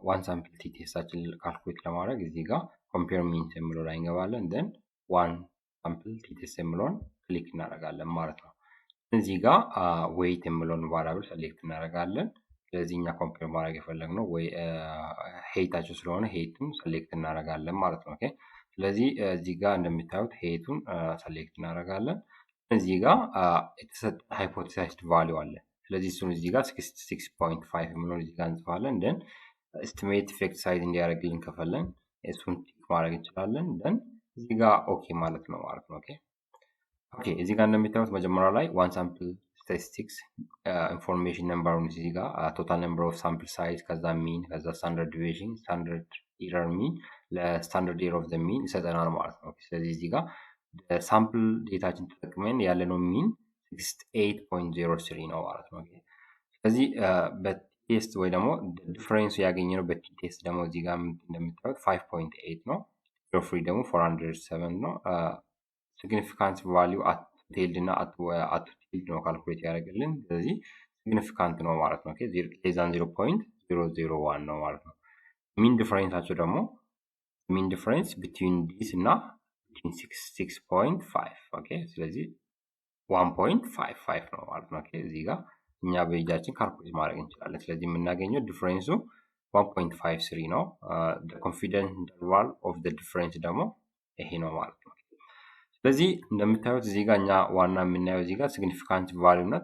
ዋን ሳምፕል ቲ ቴስታችን ካልኩሌት ለማድረግ እዚህ ጋር ኮምፔር ሚንስ የሚለው ላይ እንገባለን። ደን ዋን ሳምፕል ቲ ቴስት የሚለውን ክሊክ እናደርጋለን ማለት ነው። እዚህ ጋር ዌይት የሚለውን ቫሪያብል ሰሌክት እናደርጋለን። ስለዚህ እኛ ኮምፔር ማድረግ የፈለግነው ወይ ሄይታቸው ስለሆነ ሄይቱን ሰሌክት እናደርጋለን ማለት ነው። ኦኬ ስለዚህ እዚህ ጋር እንደምታዩት ሄይቱን ሰሌክት እናደርጋለን። እዚህ ጋር የተሰጠ ሃይፖቴሳይዝድ ቫልዩ አለ። ስለዚህ እሱን እዚህ ጋር 66.5 የሚለውን እዚህ ጋር እንጽፋለን። ደን ኤስቲሜት ኢፌክት ሳይዝ እንዲያደርግልን ከፈለን እሱን ቲክ ማድረግ እንችላለን። ደን እዚህ ጋር ኦኬ ማለት ነው ነው። ኦኬ እዚህ ጋር እንደምታዩት መጀመሪያ ላይ ዋን ሳምፕል ስታቲስቲክስ ኢንፎርሜሽን ነምበሩን እዚህ ጋር ቶታል ነምበር ኦፍ ሳምፕል ሳይዝ ከዛ ሚን ከዛ ስታንዳርድ ዲቪዬሽን ስታንዳርድ ኢረር ሚን ለስታንዳርድ ኤረር ኦፍ ዘ ሚን ይሰጠናል ማለት ነው። ስለዚህ እዚህ ጋር ሳምፕል ዴታችን ተጠቅመን ያለነው ሚን 68.03 ነው ማለት ነው። ስለዚህ በቴስት ወይ ደግሞ ዲፈረንሱ ያገኘነው በቲ ቴስት ደግሞ እዚህ ጋር እንደምታዩት 5.8 ነው። ፍሪ ደግሞ 407 ነው። ሲግኒፊካንስ ቫልዩ አትቴልድ እና አትቴልድ ነው ካልኩሌት ያደርግልን። ስለዚህ ሲግኒፊካንት ነው ማለት ነው። ሌዛን 0.001 ነው ማለት ነው። ሚን ዲፈረንሳቸው ደግሞ ሚን ዲፈረንስ ቢትዊን ዲስ እና 6.5 ኦኬ ስለዚህ 1.55 ነው ማለት ነው። እዚህ ጋር እኛ በእጃችን ካልኩሌት ማድረግ እንችላለን። ስለዚህ የምናገኘው ዲፈረንሱ 1.53 ነው። ኮንፊደንስ ኢንተርቫል ኦፍ ዘ ዲፈረንስ ደግሞ ይሄ ነው ማለት ነው። ስለዚህ እንደምታዩት እዚህ ጋር እኛ ዋና የምናየው እዚህ ጋር ሲግኒፊካንት ቫልዩ እና